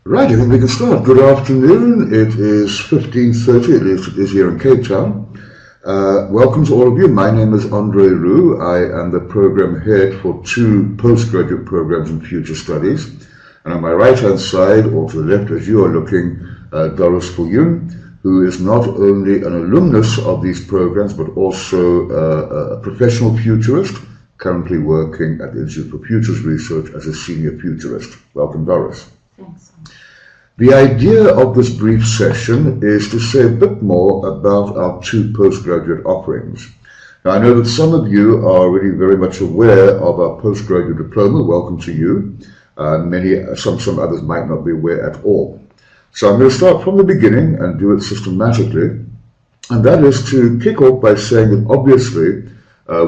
Right, I think we can start. Good afternoon. It is 15:30, at least it is here in Cape Town. Welcome to all of you. My name is Andre Roux. I am the program head for two postgraduate programs in future studies. And on my right-hand side, or to the left as you are looking, Doris Fulyoun, who is not only an alumnus of these programs, but also a professional futurist, currently working at the Institute for Futures Research as a senior futurist. Welcome, Doris. Thanks. The idea of this brief session is to say a bit more about our two postgraduate offerings. Now, I know that some of you are already very much aware of our postgraduate diploma. Welcome to you. Some others might not be aware at all. So I'm going to start from the beginning and do it systematically. And that is to kick off by saying that obviously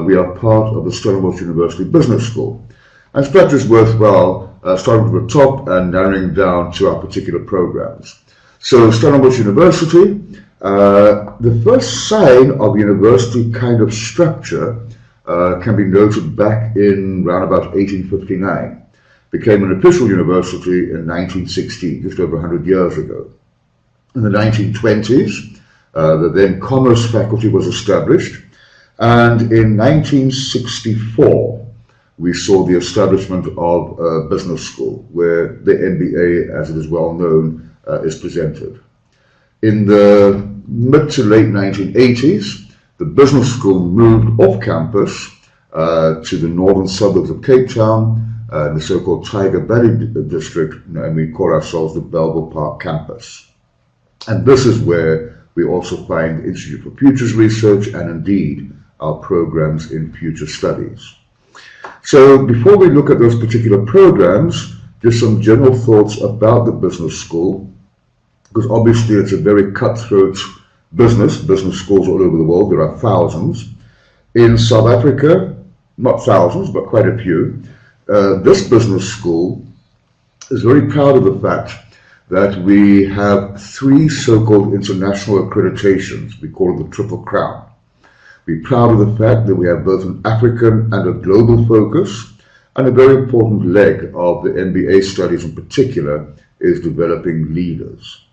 we are part of the Stellenbosch University Business School. And it's perhaps just worthwhile starting from the top and narrowing down to our particular programs. So Stellenbosch University, the first sign of university kind of structure can be noted back in around about 1859. Became an official university in 1916, just over 100 years ago. In the 1920s, the then Commerce faculty was established, and in 1964, we saw the establishment of a business school where the MBA, as it is well known, is presented. In the mid to late 1980s, the business school moved off campus to the northern suburbs of Cape Town, in the so-called Tiger Valley district, and we call ourselves the Belleville Park campus. And this is where we also find the Institute for Futures Research and indeed our programs in future studies. So before we look at those particular programs, just some general thoughts about the business school, because obviously it's a very cutthroat business schools all over the world. There are thousands. In South Africa, not thousands, but quite a few. This business school is very proud of the fact that we have three so-called international accreditations. We call it the Triple Crown. We're proud of the fact that we have both an African and a global focus, and a very important leg of the MBA studies in particular is developing leaders.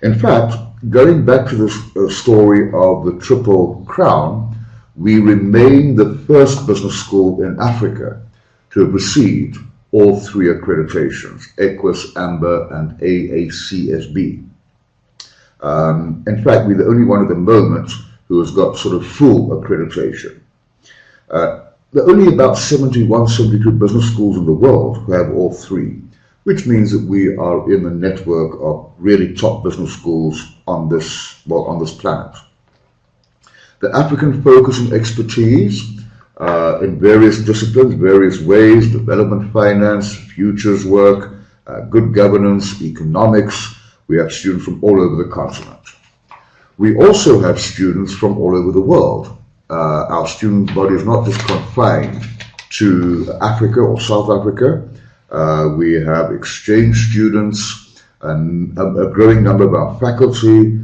In fact, going back to this story of the Triple Crown, we remain the first business school in Africa to have received all three accreditations, EQUIS, AMBER, and AACSB. In fact, we're the only one at the moment who has got sort of full accreditation. There are only about 71, 72 business schools in the world who have all three, which means that we are in the network of really top business schools on this planet. The African focus and expertise in various disciplines, various ways, development finance, futures work, good governance, economics. We have students from all over the continent. We also have students from all over the world. Our student body is not just confined to Africa or South Africa. We have exchange students, and a growing number of our faculty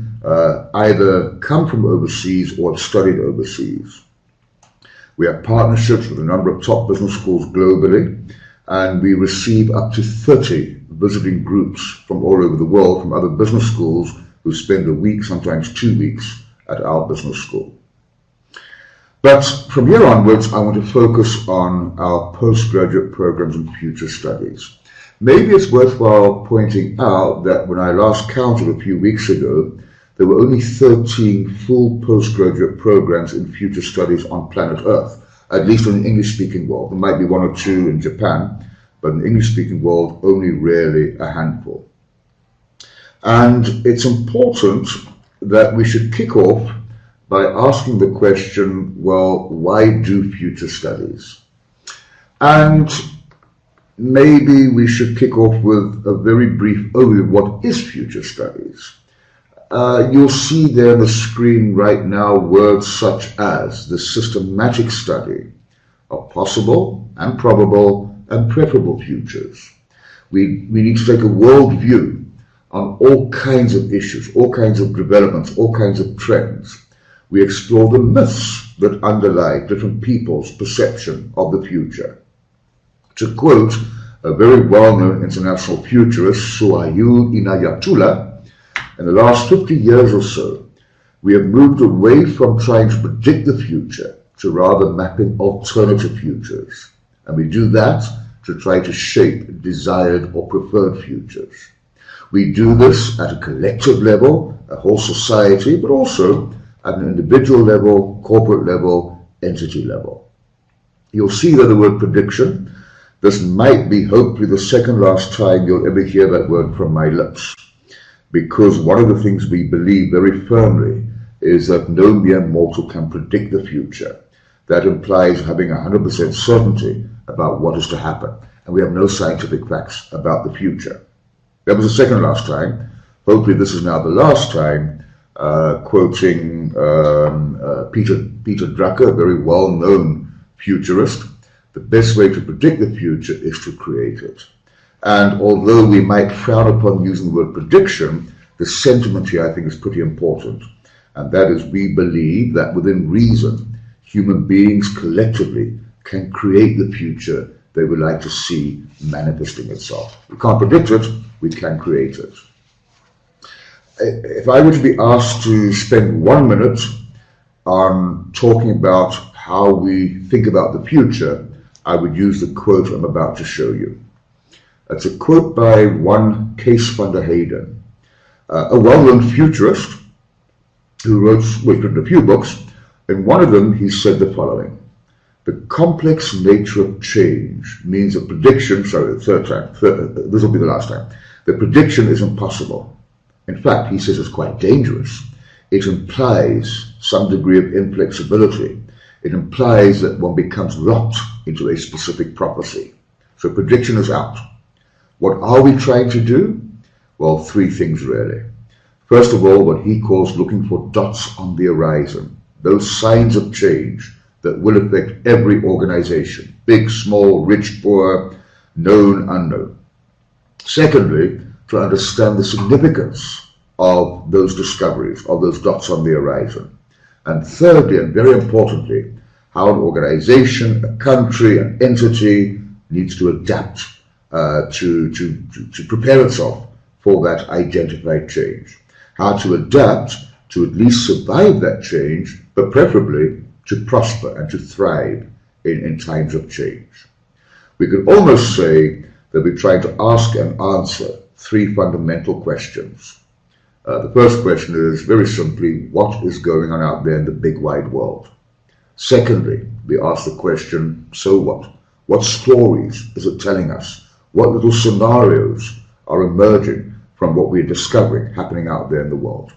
either come from overseas or have studied overseas. We have partnerships with a number of top business schools globally, and we receive up to 30 visiting groups from all over the world, from other business schools, who spend a week, sometimes 2 weeks, at our business school. But from here onwards, I want to focus on our postgraduate programs and future studies. Maybe it's worthwhile pointing out that when I last counted a few weeks ago, there were only 13 full postgraduate programs in future studies on planet Earth, at least in the English-speaking world. There might be one or two in Japan, but in the English-speaking world, only really a handful. And it's important that we should kick off by asking the question, well, why do future studies? And maybe we should kick off with a very brief overview of what is future studies. You'll see there on the screen right now words such as the systematic study of possible and probable and preferable futures. We need to take a world view on all kinds of issues, all kinds of developments, all kinds of trends. We explore the myths that underlie different people's perception of the future. To quote a very well-known international futurist, Suhail Inayatullah, in the last 50 years or so, we have moved away from trying to predict the future to rather mapping alternative futures. And we do that to try to shape desired or preferred futures. We do this at a collective level, a whole society, but also at an individual level, corporate level, entity level. You'll see that the word prediction, this might be hopefully the second last time you'll ever hear that word from my lips, because one of the things we believe very firmly is that no mere mortal can predict the future. That implies having 100% certainty about what is to happen, and we have no scientific facts about the future. That was the second last time. Hopefully this is now the last time, quoting Peter Drucker, a very well-known futurist. The best way to predict the future is to create it. And although we might frown upon using the word prediction, the sentiment here I think is pretty important. And that is, we believe that within reason, human beings collectively can create the future they would like to see manifesting itself. We can't predict it, we can create it. If I were to be asked to spend 1 minute on talking about how we think about the future, I would use the quote I'm about to show you. It's a quote by one Kees van der Hayden, a well-known futurist who wrote, written a few books. In one of them, he said the following: the complex nature of change means a prediction, sorry, the third time, this will be the last time, the prediction is impossible. In fact, he says it's quite dangerous. It implies some degree of inflexibility. It implies that one becomes locked into a specific prophecy. So prediction is out. What are we trying to do? Well, three things really. First of all, what he calls looking for dots on the horizon, those signs of change that will affect every organization, big, small, rich, poor, known, unknown. Secondly, to understand the significance of those discoveries, of those dots on the horizon. And thirdly, and very importantly, how an organization, a country, an entity needs to adapt to prepare itself for that identified change. How to adapt to at least survive that change, but preferably to prosper and to thrive in times of change. We could almost say that we're trying to ask and answer three fundamental questions. The first question is very simply, what is going on out there in the big wide world? Secondly, we ask the question, so what? What stories is it telling us? What little scenarios are emerging from what we're discovering happening out there in the world?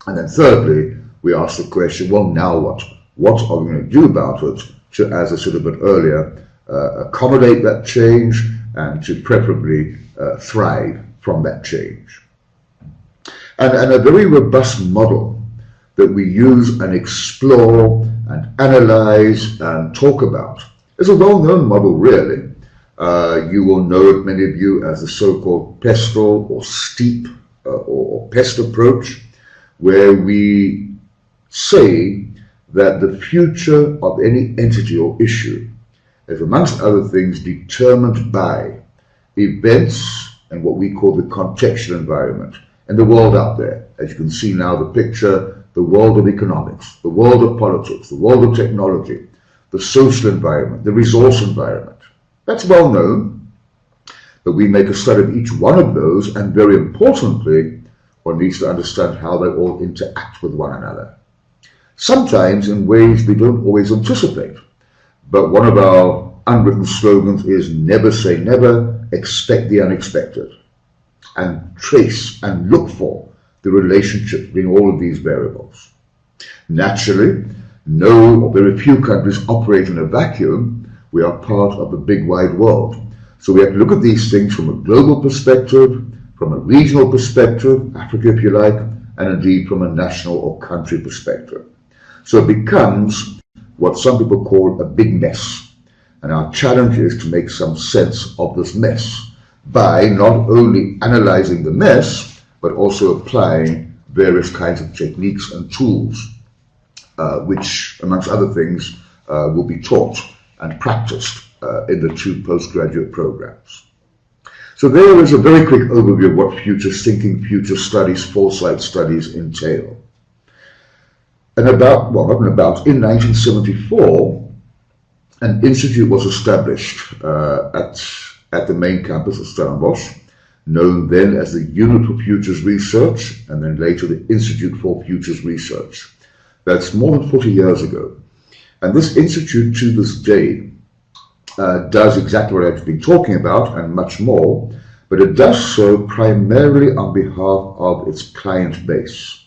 And then thirdly, we ask the question, well, now what? What are we going to do about it to, as I said a bit earlier, accommodate that change and to preferably thrive from that change? And a very robust model that we use and explore and analyze and talk about is a well-known model, really. You will know it, many of you, as the so-called pestle or steep or pest approach, where we say that the future of any entity or issue is, amongst other things, determined by events and what we call the contextual environment and the world out there. As you can see now, the picture, the world of economics, the world of politics, the world of technology, the social environment, the resource environment. That's well known, but we make a study of each one of those, and very importantly, one needs to understand how they all interact with one another. Sometimes in ways we don't always anticipate, but one of our unwritten slogans is never say never, expect the unexpected, and trace and look for the relationship between all of these variables. Naturally, no or very few countries operate in a vacuum. We are part of the big wide world. So we have to look at these things from a global perspective, from a regional perspective, Africa if you like, and indeed from a national or country perspective. So it becomes what some people call a big mess. And our challenge is to make some sense of this mess by not only analyzing the mess, but also applying various kinds of techniques and tools, which, amongst other things, will be taught and practiced in the two postgraduate programs. So there is a very quick overview of what future thinking, future studies, foresight studies entail. In 1974, an institute was established at the main campus of Stellenbosch, known then as the Unit for Futures Research, and then later the Institute for Futures Research. That's more than 40 years ago. And this institute to this day does exactly what I've been talking about and much more, but it does so primarily on behalf of its client base.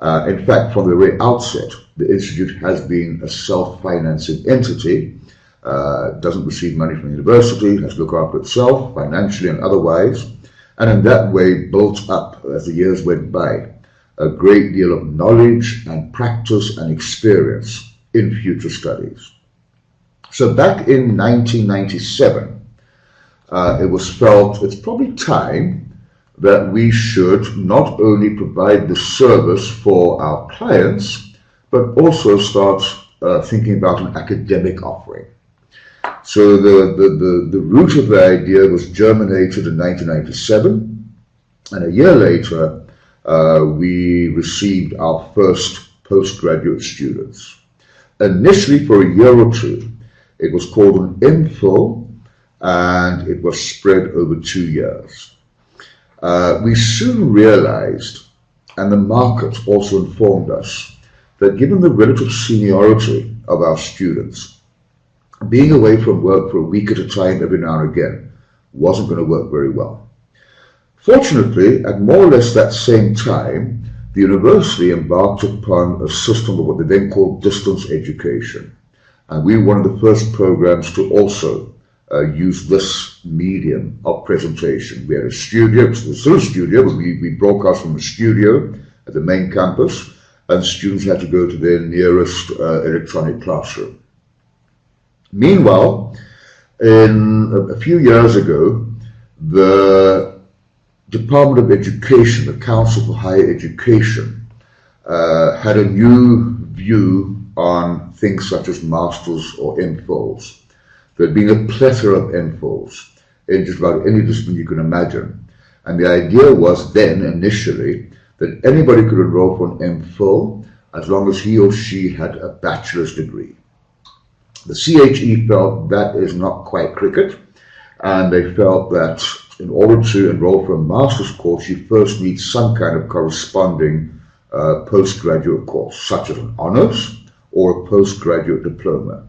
In fact, from the very outset, the institute has been a self-financing entity, doesn't receive money from the university, has to look after itself financially and otherwise, and in that way built up, as the years went by, a great deal of knowledge and practice and experience in future studies. So back in 1997, it was felt it's probably time that we should not only provide the service for our clients, but also start thinking about an academic offering. So the root of the idea was germinated in 1997, and a year later, we received our first postgraduate students. Initially, for a year or two, it was called an MPhil, and it was spread over 2 years. We soon realized, and the market also informed us, that given the relative seniority of our students, being away from work for a week at a time every now and again wasn't going to work very well. Fortunately, at more or less that same time, the university embarked upon a system of what they then called distance education. And we were one of the first programs to also use this medium of presentation. We had a studio, it was still a studio, but we broadcast from a studio at the main campus, and students had to go to their nearest electronic classroom. Meanwhile, a few years ago, the Department of Education, the Council for Higher Education, had a new view on things such as masters or MPhils. There had been a plethora of MPhils in just about any discipline you can imagine. And the idea was then, initially, that anybody could enroll for an MPhil as long as he or she had a bachelor's degree. The CHE felt that is not quite cricket, and they felt that in order to enroll for a master's course, you first need some kind of corresponding postgraduate course, such as an honors or a postgraduate diploma.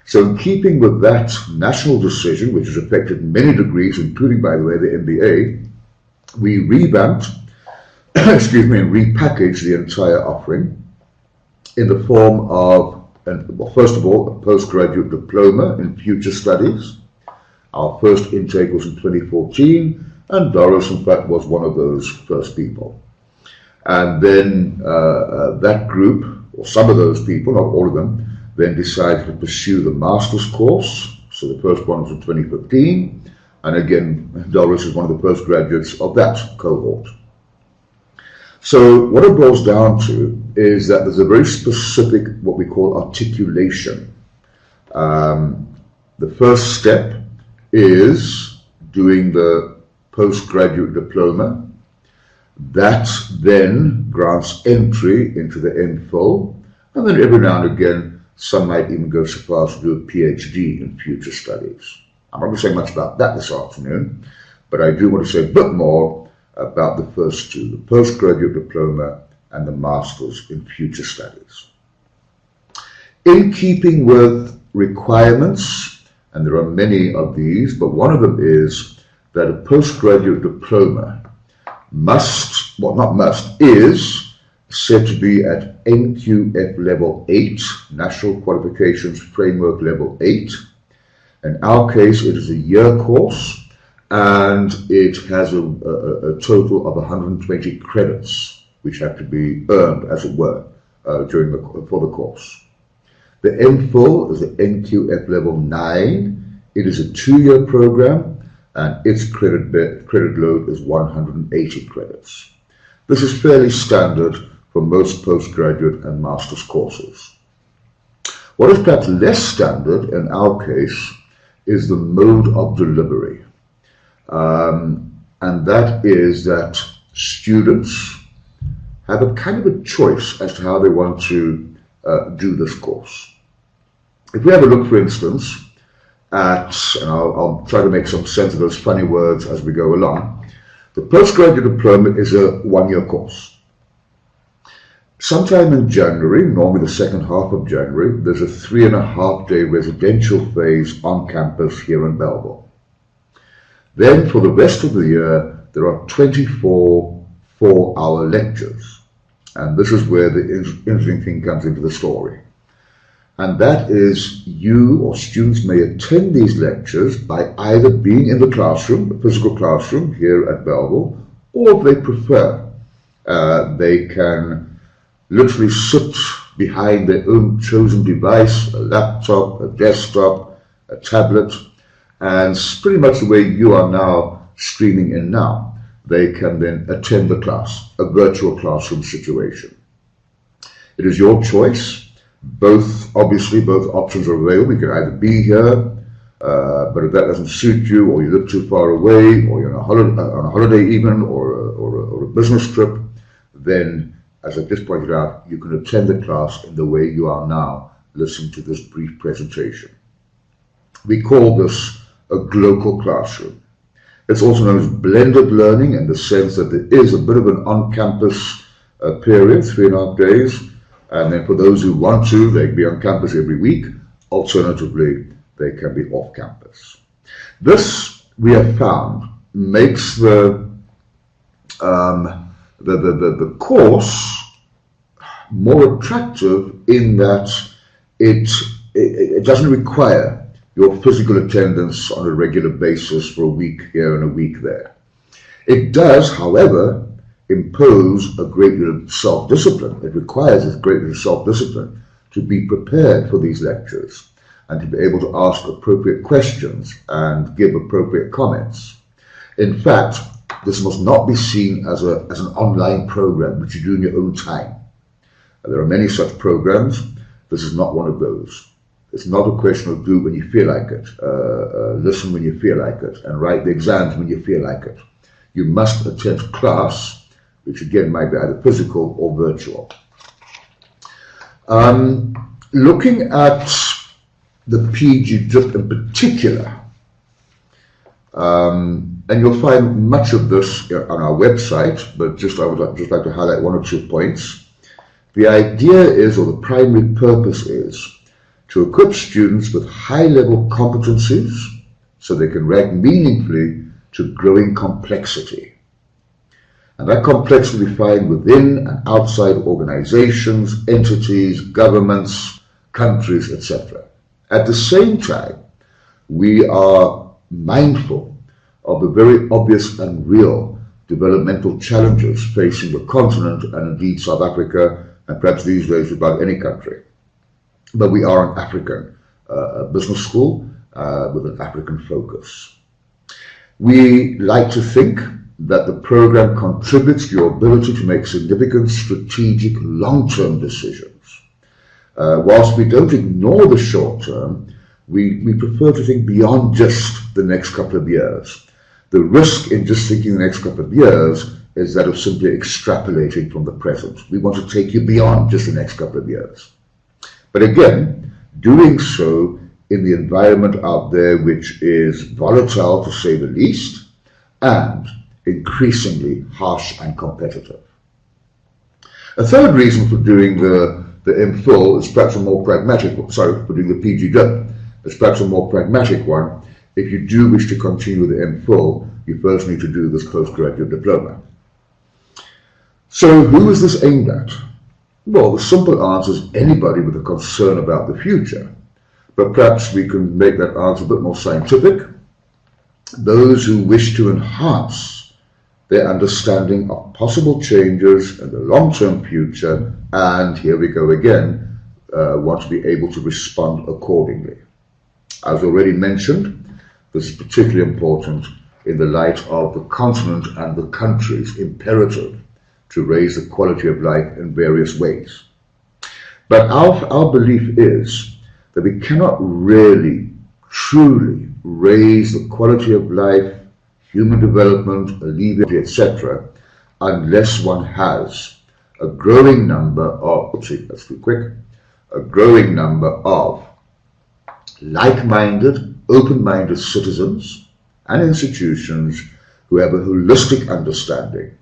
So in keeping with that national decision, which has affected many degrees, including, by the way, the MBA, we revamped, and repackaged the entire offering in the form of, first of all, a postgraduate diploma in future studies. Our first intake was in 2014, and Doris, in fact, was one of those first people. And then that group, or some of those people, not all of them, then decided to pursue the master's course. So the first one was in 2015, and again, Doris is one of the postgraduates of that cohort. So what it boils down to is that there's a very specific, what we call articulation. The first step is doing the postgraduate diploma. That then grants entry into the MPhil, and then every now and again, some might even go so far as to do a PhD in future studies. I'm not going to say much about that this afternoon, but I do want to say a bit more about the first two, the postgraduate diploma and the master's in future studies. In keeping with requirements, and there are many of these, but one of them is that a postgraduate diploma is said to be at NQF level 8, National Qualifications Framework level 8. In our case, it is a year course, and it has a total of 120 credits, which have to be earned, as it were, for the course. The MPhil is the NQF level 9. It is a 2-year program, and its credit load is 180 credits. This is fairly standard for most postgraduate and master's courses. What is perhaps less standard in our case is the mode of delivery. And that is that students have a kind of a choice as to how they want to do this course. If we have a look, for instance, at, and I'll try to make some sense of those funny words as we go along, the postgraduate diploma is a one-year course. Sometime in January, normally the second half of January, there's a 3.5-day residential phase on campus here in Belleville. Then for the rest of the year, there are 24 4-hour lectures. And this is where the interesting thing comes into the story. And that is, you or students may attend these lectures by either being in the classroom, the physical classroom here at Belleville, or if they prefer, they can literally sit behind their own chosen device, a laptop, a desktop, a tablet, and pretty much the way you are now streaming in now, they can then attend the class, a virtual classroom situation. It is your choice. Obviously, both options are available. You can either be here, but if that doesn't suit you, or you live too far away, or you're on a holiday even, or a business trip, then, as I just pointed out, you can attend the class in the way you are now listening to this brief presentation. We call this a global classroom. It's also known as blended learning in the sense that there is a bit of an on-campus period, 3.5 days, and then for those who want to, they can be on campus every week. Alternatively, they can be off campus. This, we have found, makes the course more attractive in that it doesn't require your physical attendance on a regular basis for a week here and a week there. It does, however, impose a great deal of self-discipline. It requires a great deal of self-discipline to be prepared for these lectures and to be able to ask appropriate questions and give appropriate comments. In fact, this must not be seen as an online program which you do in your own time. There are many such programs. This is not one of those. It's not a question of do when you feel like it, listen when you feel like it, and write the exams when you feel like it. You must attend class, which again might be either physical or virtual. Looking at the PG DIP in particular, and you'll find much of this on our website, but I would just like to highlight one or two points. The idea is, or the primary purpose is, to equip students with high-level competencies so they can react meaningfully to growing complexity. And that complexity we find within and outside organizations, entities, governments, countries, etc. At the same time, we are mindful of the very obvious and real developmental challenges facing the continent and indeed South Africa, and perhaps these days about any country. But we are an African business school with an African focus. We like to think that the program contributes to your ability to make significant strategic long-term decisions. Whilst we don't ignore the short term, we prefer to think beyond just the next couple of years. The risk in just thinking the next couple of years is that of simply extrapolating from the present. We want to take you beyond just the next couple of years. But again, doing so in the environment out there which is volatile to say the least and increasingly harsh and competitive. A third reason for doing the MPhil is perhaps a more pragmatic, for doing the PG DIP, is perhaps a more pragmatic one. If you do wish to continue with the MPhil, you first need to do this postgraduate diploma. So who is this aimed at? Well, the simple answer is anybody with a concern about the future. But perhaps we can make that answer a bit more scientific. Those who wish to enhance their understanding of possible changes in the long-term future, and here we go again, want to be able to respond accordingly. As already mentioned, this is particularly important in the light of the continent and the country's imperative to raise the quality of life in various ways. But our belief is that we cannot really truly raise the quality of life, human development, alleviate, etc., unless one has a growing number of, that's too quick, a growing number of like-minded, open-minded citizens and institutions who have a holistic understanding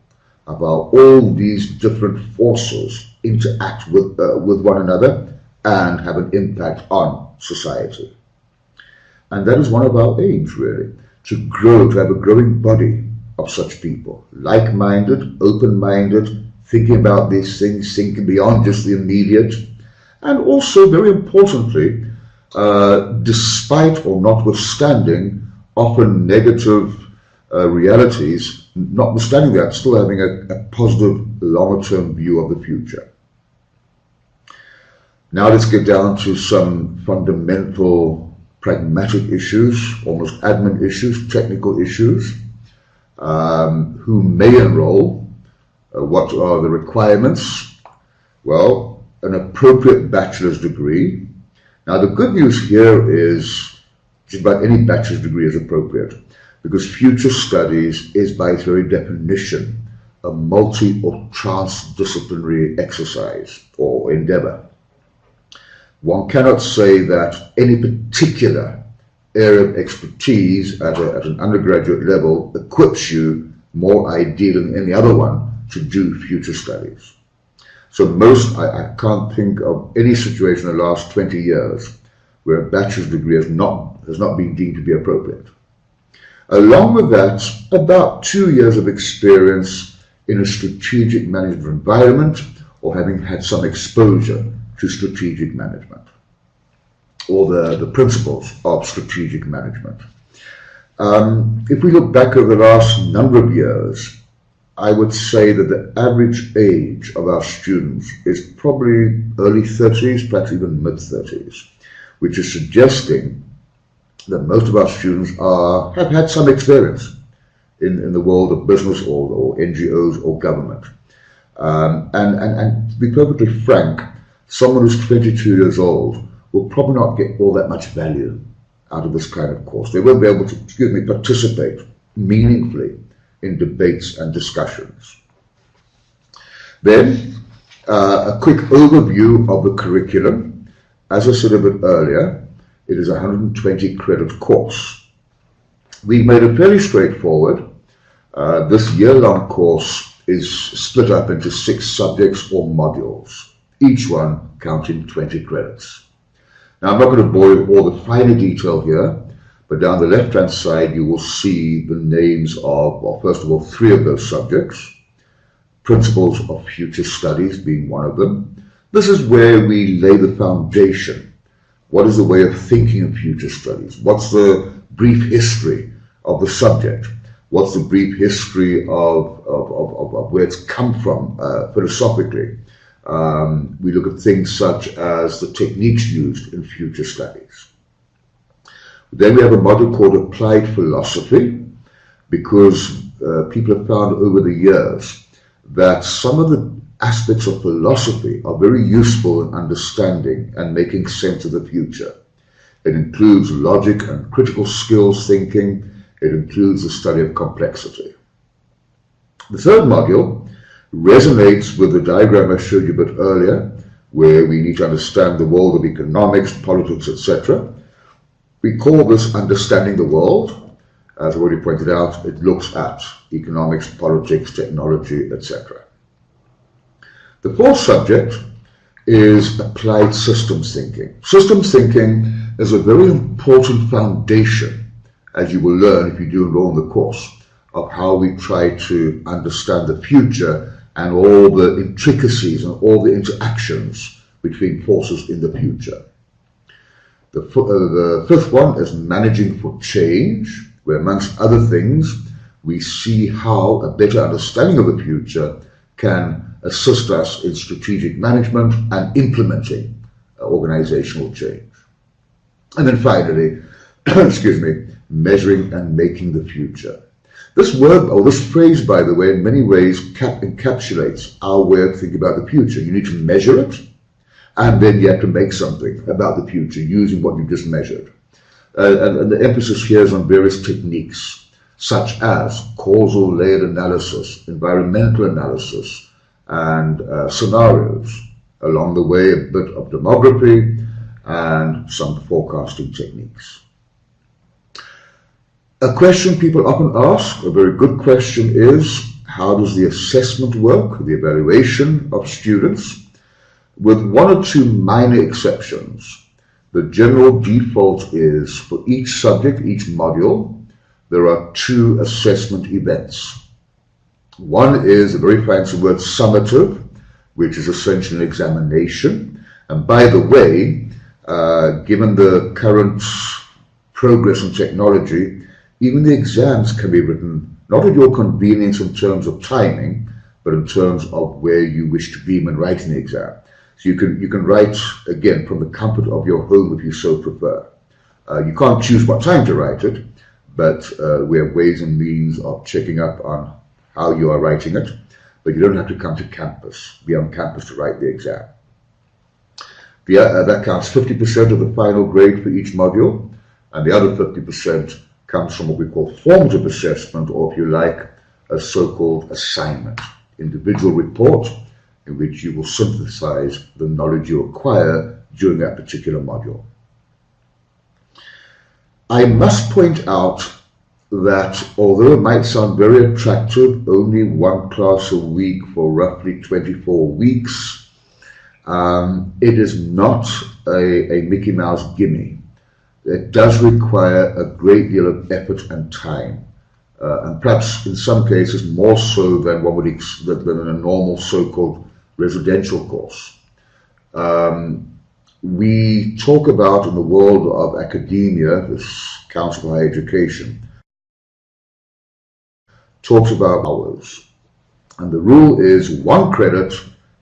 of how all these different forces interact with one another and have an impact on society. And that is one of our aims, really, to grow, to have a growing body of such people, like-minded, open-minded, thinking about these things, thinking beyond just the immediate, and also, very importantly, despite or notwithstanding often negative realities, notwithstanding that, still having a positive longer-term view of the future. Now let's get down to some fundamental pragmatic issues, almost admin issues, technical issues. Who may enroll? What are the requirements? Well, an appropriate bachelor's degree. Now the good news here is just about any bachelor's degree is appropriate, because future studies is by its very definition a multi or transdisciplinary exercise or endeavor. One cannot say that any particular area of expertise at an undergraduate level equips you more ideal than any other one to do future studies. So I can't think of any situation in the last 20 years where a bachelor's degree has not been deemed to be appropriate. Along with that, about 2 years of experience in a strategic management environment, or having had some exposure to strategic management, or the principles of strategic management. If we look back over the last number of years, I would say that the average age of our students is probably early 30s, perhaps even mid-30s, which is suggesting that most of our students have had some experience in the world of business or NGOs or government. And to be perfectly frank, someone who's 22 years old will probably not get all that much value out of this kind of course. They won't be able to, participate meaningfully in debates and discussions. Then, a quick overview of the curriculum. As I said a bit earlier, it is a 120 credit course. We've made it fairly straightforward. This year-long course is split up into 6 subjects or modules, each one counting 20 credits. Now, I'm not going to bore you with all the finer detail here, but down the left-hand side you will see the names of, well, first of all, 3 of those subjects, Principles of Future Studies being one of them. This is where we lay the foundation. What is the way of thinking of future studies? What's the brief history of the subject? What's the brief history of where it's come from philosophically? We look at things such as the techniques used in future studies. Then we have a module called Applied Philosophy, because people have found over the years that some of the aspects of philosophy are very useful in understanding and making sense of the future. It includes logic and critical skills thinking. It includes the study of complexity. The third module resonates with the diagram I showed you a bit earlier, where we need to understand the world of economics, politics, etc. We call this Understanding the World. As I've already pointed out, it looks at economics, politics, technology, etc. The fourth subject is Applied Systems Thinking. Systems thinking is a very important foundation, as you will learn if you do enroll in the course, of how we try to understand the future and all the intricacies and all the interactions between forces in the future. The fifth one is Managing for Change, where amongst other things, we see how a better understanding of the future can assist us in strategic management and implementing organizational change. And then finally, Measuring and Making the Future. This word, or this phrase, by the way, in many ways encapsulates our way of thinking about the future. You need to measure it, and then you have to make something about the future using what you just measured. And the emphasis here is on various techniques, such as causal layered analysis, environmental analysis, and scenarios. Along the way, a bit of demography and some forecasting techniques. A question people often ask, a very good question, is how does the assessment work, the evaluation of students? With one or two minor exceptions, the general default is for each subject, each module, there are two assessment events. One is a very fancy word, summative, which is essentially an examination. And by the way, given the current progress in technology, even the exams can be written not at your convenience in terms of timing, but in terms of where you wish to be when writing the exam. So you can write, again, from the comfort of your home if you so prefer. You can't choose what time to write it, but we have ways and means of checking up on how you are writing it. But you don't have to come to campus, be on campus to write the exam. That counts 50% of the final grade for each module, and the other 50% comes from what we call formative assessment, or if you like, a so-called assignment, individual report, in which you will synthesize the knowledge you acquire during that particular module. I must point out that although it might sound very attractive, only one class a week for roughly 24 weeks, it is not a Mickey Mouse gimme. It does require a great deal of effort and time, and perhaps in some cases more so than one would than in a normal so-called residential course. We talk about in the world of academia, this Council for Higher Education, talks about hours, and the rule is 1 credit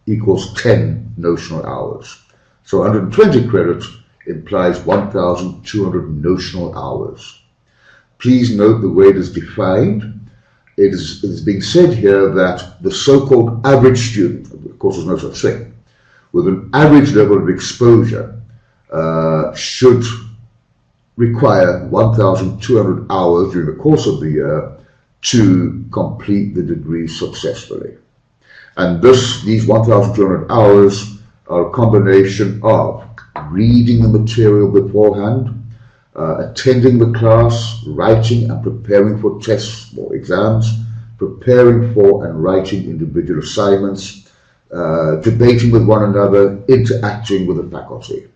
equals 10 notional hours. So 120 credits implies 1,200 notional hours. Please note the way it is defined. It is being said here that the so-called average student, of course there's no such thing, with an average level of exposure should require 1,200 hours during the course of the year to complete the degree successfully. And these 1,200 hours are a combination of reading the material beforehand, attending the class, writing and preparing for tests or exams, preparing for and writing individual assignments, debating with one another, interacting with the faculty.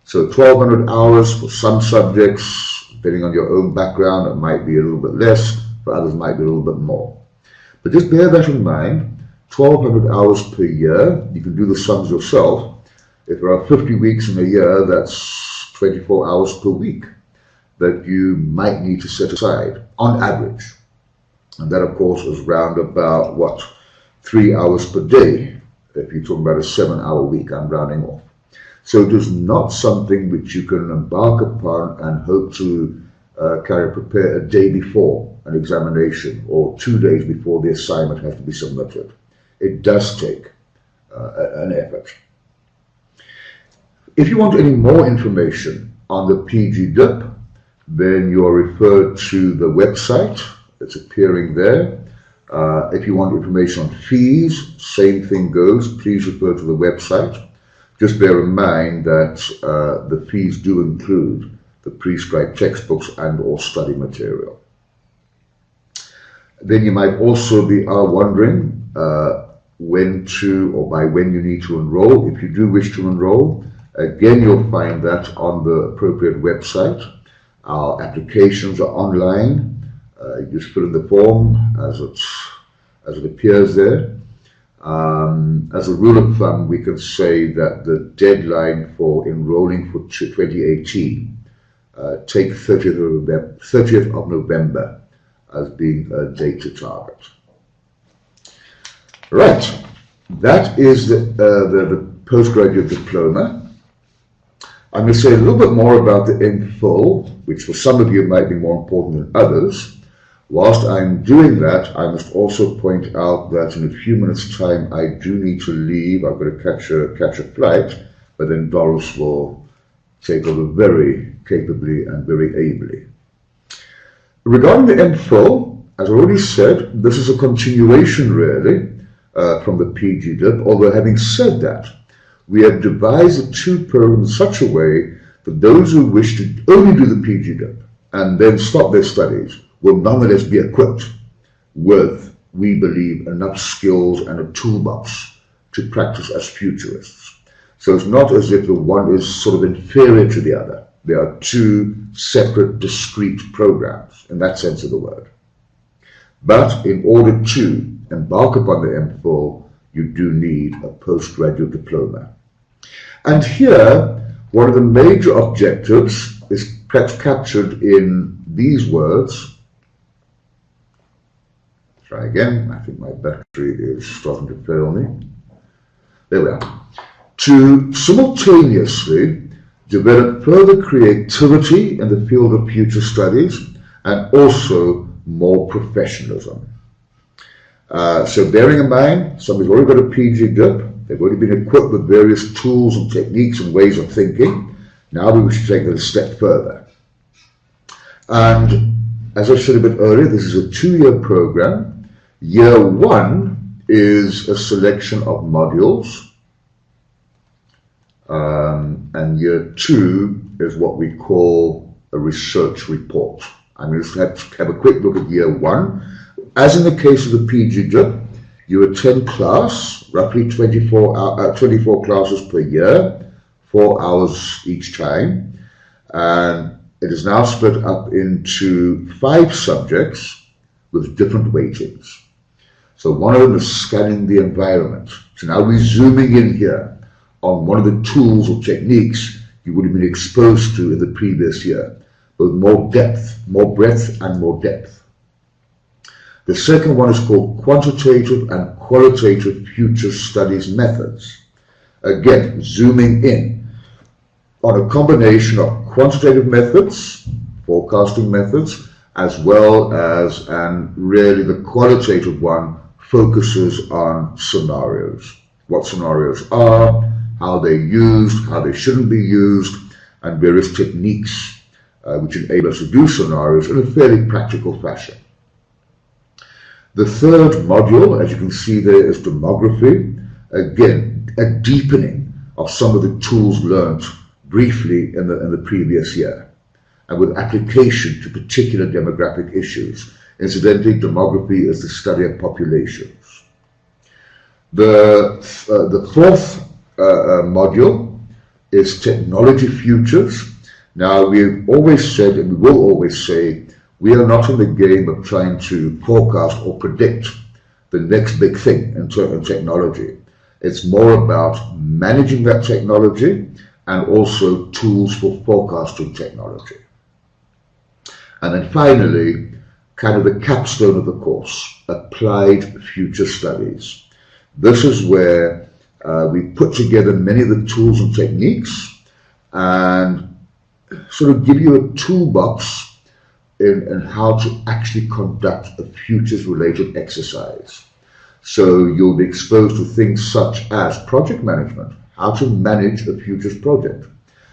So 1,200 hours for some subjects, depending on your own background, it might be a little bit less, for others might be a little bit more. But just bear that in mind, 1,200 hours per year, you can do the sums yourself. If there are 50 weeks in a year, that's 24 hours per week that you might need to set aside, on average. And that, of course, is round about, 3 hours per day, if you're talking about a 7-hour week, I'm rounding off. So it is not something which you can embark upon and hope to prepare a day before an examination or 2 days before the assignment has to be submitted. It does take an effort. If you want any more information on the PG-DIP, then you are referred to the website. It's appearing there. If you want information on fees, same thing goes. Please refer to the website. Just bear in mind that the fees do include the prescribed textbooks and or study material. Then you might also be wondering when to or by when you need to enroll. If you do wish to enroll, again, you'll find that on the appropriate website. Our applications are online. You just fill in the form as it appears there. As a rule of thumb, we can say that the deadline for enrolling for 2018, take 30th of November as being a date to target. Right, that is the postgraduate diploma. I'm going to say a little bit more about the MPhil, which for some of you might be more important than others. Whilst I'm doing that, I must also point out that in a few minutes' time I do need to leave. I've got to catch a flight, but then Doris will take over very capably and very ably. Regarding the MPhil, as I already said, this is a continuation really from the PG DIP, although having said that, we have devised the two programs in such a way that those who wish to only do the PG DIP and then stop their studies will nonetheless be equipped with, we believe, enough skills and a toolbox to practice as futurists. So it's not as if the one is sort of inferior to the other. There are two separate, discrete programs in that sense of the word. But in order to embark upon the MPhil, you do need a postgraduate diploma. And here, one of the major objectives is perhaps captured in these words. Try again. I think my battery is starting to fail me. There we are. To simultaneously develop further creativity in the field of future studies and also more professionalism. So bearing in mind, somebody's already got a PG DIP, they've already been equipped with various tools and techniques and ways of thinking. Now we wish to take it a step further. And as I said a bit earlier, this is a 2-year program. Year 1 is a selection of modules. And year 2 is what we call a research report. I'm going to have a quick look at year 1. As in the case of the PG DIP, you attend class, roughly 24 classes per year, 4 hours each time. And it is now split up into 5 subjects with different weightings. So one of them is scanning the environment. So now we're zooming in here on one of the tools or techniques you would have been exposed to in the previous year, with more depth, more breadth and more depth. The second one is called Quantitative and Qualitative Future Studies Methods. Again, zooming in on a combination of quantitative methods, forecasting methods, as well as, and really the qualitative one focuses on scenarios. What scenarios are, how they're used, how they shouldn't be used, and various techniques which enable us to do scenarios in a fairly practical fashion. The third module, as you can see there, is demography. Again, a deepening of some of the tools learned briefly in the previous year, and with application to particular demographic issues. Incidentally, demography is the study of populations. The fourth module is technology futures. Now, we've always said, and we will always say, we are not in the game of trying to forecast or predict the next big thing in technology. It's more about managing that technology and also tools for forecasting technology. And then finally, kind of the capstone of the course, applied future studies. This is where we put together many of the tools and techniques and sort of give you a toolbox in how to actually conduct a futures-related exercise. So you'll be exposed to things such as project management, how to manage a futures project,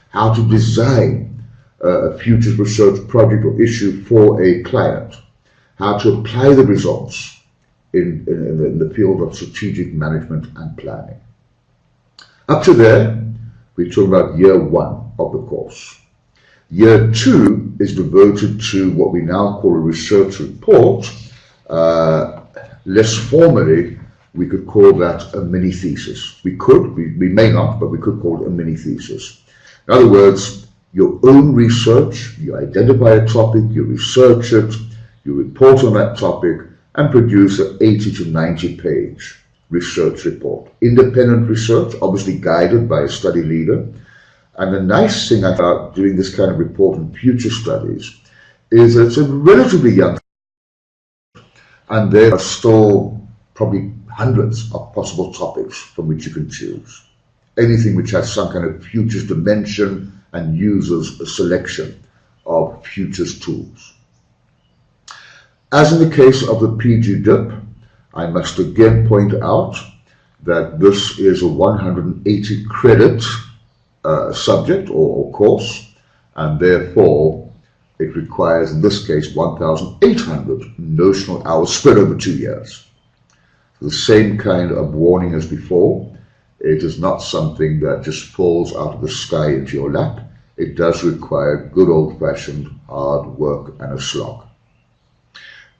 how to design a futures research project or issue for a client, how to apply the results in the field of strategic management and planning. Up to there, we talk about year 1 of the course. Year 2 is devoted to what we now call a research report. Less formally, we could call that a mini thesis. We may not, but we could call it a mini thesis. In other words, your own research, you identify a topic, you research it, you report on that topic, and produce an 80 to 90 page research report. Independent research, obviously guided by a study leader. And the nice thing about doing this kind of report in future studies is that it's a relatively young, and there are still probably hundreds of possible topics from which you can choose. Anything which has some kind of futures dimension and uses a selection of futures tools. As in the case of the PG DIP, I must again point out that this is a 180 credit subject or course, and therefore it requires, in this case, 1,800 notional hours spread over 2 years. The same kind of warning as before. It is not something that just falls out of the sky into your lap. It does require good old-fashioned hard work and a slog.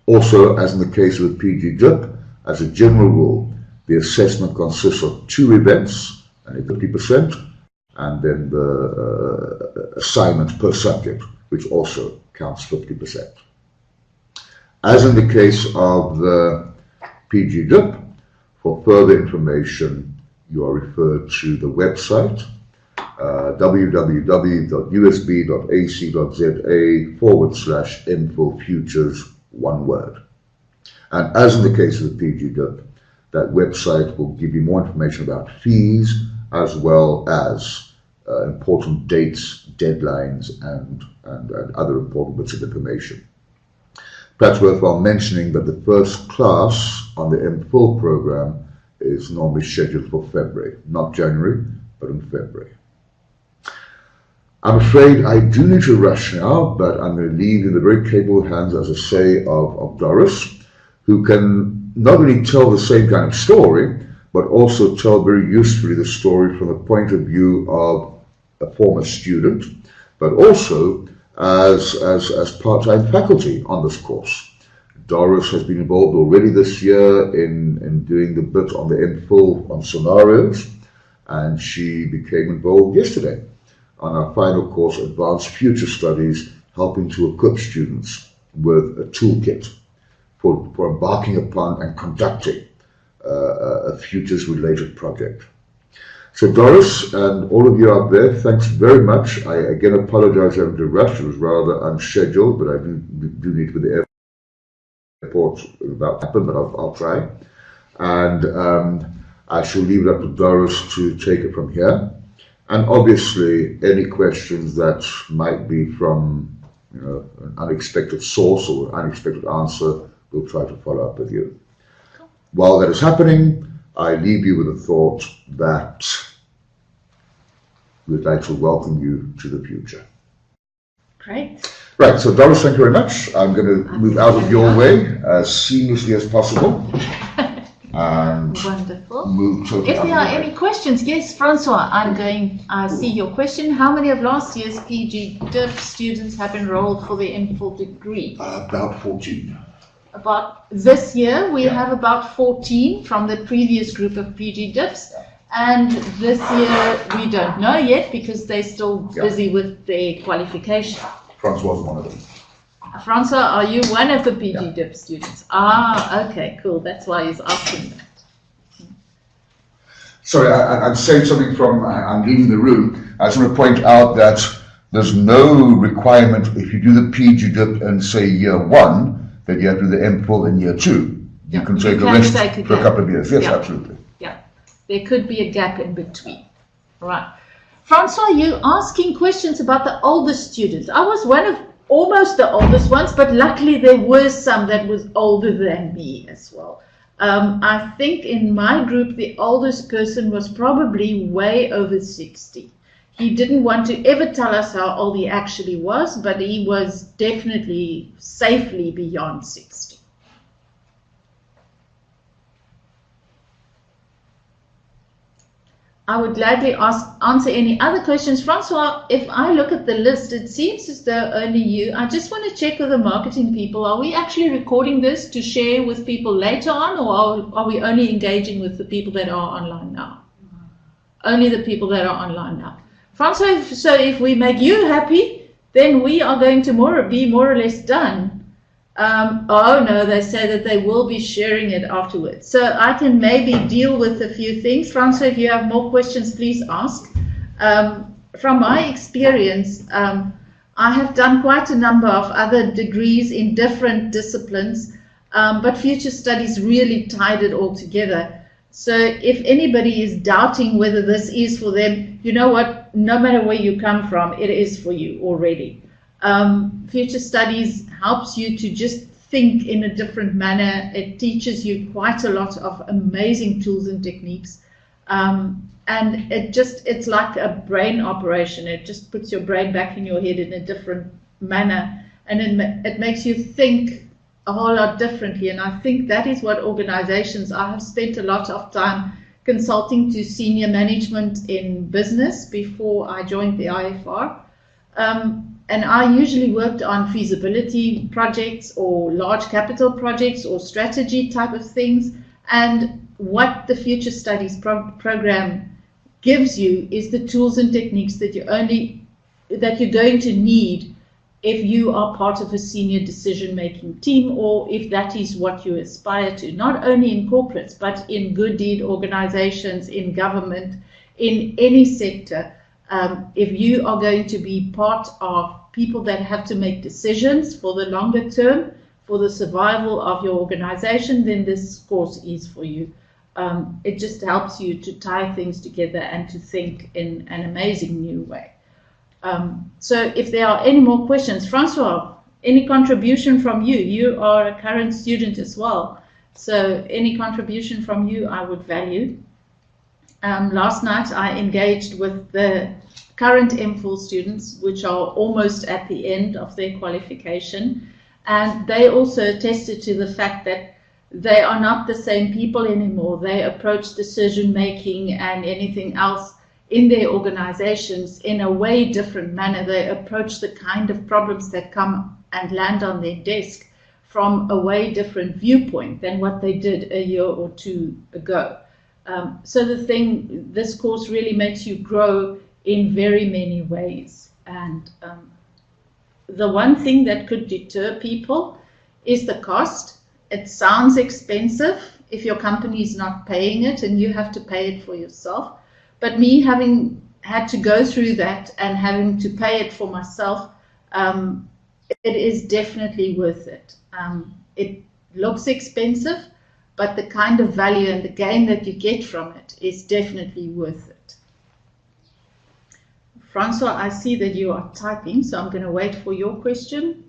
Also, as in the case of the PG DIP, as a general rule, the assessment consists of 2 events, and 50%, and then the assignment per subject, which also counts 50%. As in the case of the PG DIP, for further information, you are referred to the website www.usb.ac.za/MPhilFutures, one word. And as in the case of the PG DIP, that website will give you more information about fees as well as important dates, deadlines, and other important bits of information. Perhaps worthwhile mentioning that the first class on the MPhil program is normally scheduled for February, not January, but in February. I'm afraid I do need to rush now, but I'm going to leave in the very capable hands, as I say, of Doris, who can not only tell the same kind of story, but also tell very usefully the story from the point of view of a former student, but also as part-time faculty on this course. Doris has been involved already this year in doing the bit on the MPhil on scenarios, and she became involved yesterday on our final course, Advanced Future Studies, helping to equip students with a toolkit for embarking upon and conducting a futures-related project. So Doris and all of you out there, thanks very much. I again apologize for having to rush. It was rather unscheduled, but I do need to be at the airport about to happen, but I'll try. And I shall leave it up to Doris to take it from here. And obviously, any questions that might be from an unexpected source or an unexpected answer, we'll try to follow up with you. Cool. While that is happening, I leave you with a thought that we'd like to welcome you to the future. Great. Right, so Doris, thank you very much. I'm going to move out of your way as seamlessly as possible. And wonderful. Move totally. If there are any questions, yes, Francois, I see your question. How many of last year's PG DIP students have enrolled for the MPhil degree? About 14. About this year, we have about 14 from the previous group of PG DIPs. And this year, we don't know yet because they're still busy with their qualification. Francois was one of them. Francois, are you one of the PG DIP students? Ah, okay, cool. That's why he's asking that. Sorry, I'm saying something I'm leaving the room. I just want to point out that there's no requirement if you do the PG DIP in, say, year 1, that you have to do the MPhil in year 2. You can take a rest for a couple of years. Yes, absolutely. Yeah, there could be a gap in between. Right. Francois, you asking questions about the older students. I was one of almost the oldest ones, but luckily there were some that was older than me as well. I think in my group, the oldest person was probably way over 60. He didn't want to ever tell us how old he actually was, but he was definitely safely beyond 60. I would gladly answer any other questions. Francois, if I look at the list, it seems as though only you. I just want to check with the marketing people. Are we actually recording this to share with people later on, or are we only engaging with the people that are online now? Only the people that are online now. Francois, so if we make you happy, then we are going to be more or less done. Oh no, they say that they will be sharing it afterwards. So I can maybe deal with a few things. Francois, if you have more questions, please ask. From my experience, I have done quite a number of other degrees in different disciplines, but future studies really tied it all together. So if anybody is doubting whether this is for them, you know what, no matter where you come from, it is for you already. Future studies helps you to just think in a different manner. It teaches you quite a lot of amazing tools and techniques. And it's like a brain operation. It just puts your brain back in your head in a different manner, and it makes you think a whole lot differently. And I think that is what organizations, I have spent a lot of time consulting to senior management in business before I joined the IFR. And I usually worked on feasibility projects or large capital projects or strategy type of things. And what the Future Studies program gives you is the tools and techniques that you're going to need if you are part of a senior decision-making team, or if that is what you aspire to, not only in corporates, but in good deed organizations, in government, in any sector. If you are going to be part of people that have to make decisions for the longer term, for the survival of your organization, then this course is for you. It just helps you to tie things together and to think in an amazing new way. So if there are any more questions, Francois, any contribution from you? You are a current student as well, so any contribution from you I would value. Last night I engaged with the current M4 students, which are almost at the end of their qualification, and they also attested to the fact that they are not the same people anymore. They approach decision making and anything else in their organizations in a way different manner. They approach the kind of problems that come and land on their desk from a way different viewpoint than what they did a year or two ago. So this course really makes you grow in very many ways. And the one thing that could deter people is the cost. It sounds expensive if your company is not paying it and you have to pay it for yourself. But me having had to go through that and having to pay it for myself, it is definitely worth it. It looks expensive, but the kind of value and the gain that you get from it is definitely worth it. Francois, I see that you are typing, so I'm going to wait for your question.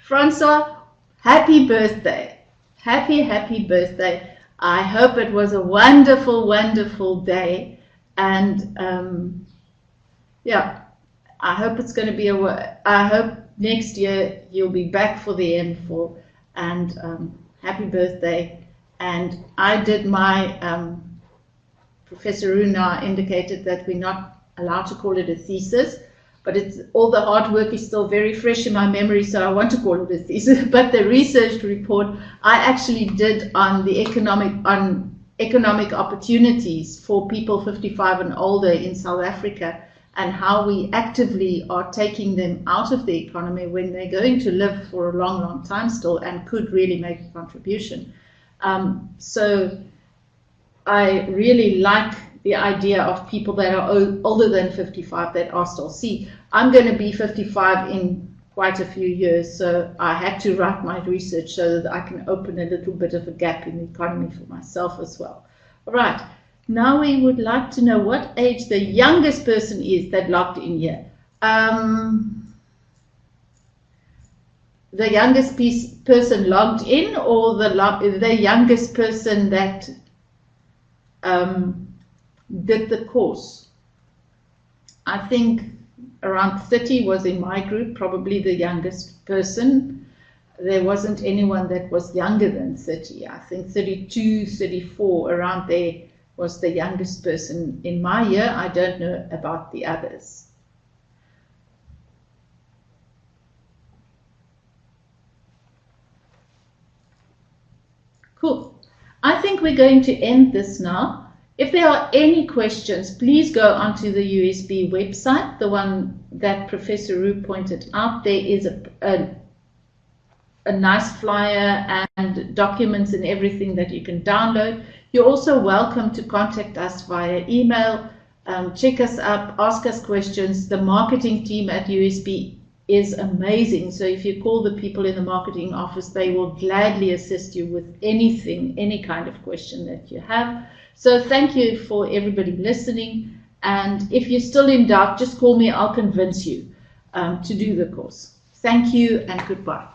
Francois, happy birthday. Happy birthday. I hope it was a wonderful, wonderful day. And yeah, I hope it's going to be I hope next year you'll be back for the M4. And happy birthday. And I did my, Professor Runa indicated that we're not allowed to call it a thesis, but all the hard work is still very fresh in my memory, so I want to call it a thesis. But the research report I actually did on the economic opportunities for people 55 and older in South Africa, and how we actively are taking them out of the economy when they're going to live for a long, long time still and could really make a contribution. So I really like the idea of people that are older than 55 that are still. See, I'm going to be 55 in quite a few years, so I had to write my research so that I can open a little bit of a gap in the economy for myself as well. All right, now we would like to know what age the youngest person is that logged in here. The youngest person logged in, or the youngest person that did the course? I think around 30 was in my group, probably the youngest person. There wasn't anyone that was younger than 30. I think 32, 34, around there was the youngest person in my year. I don't know about the others. Cool. I think we're going to end this now. If there are any questions, please go onto the USB website, the one that Professor Roo pointed out. There is a nice flyer and documents and everything that you can download. You're also welcome to contact us via email, check us up, ask us questions. The marketing team at USB is amazing. So if you call the people in the marketing office, they will gladly assist you with anything, any kind of question that you have. So thank you for everybody listening. And if you're still in doubt, just call me. I'll convince you to do the course. Thank you and goodbye.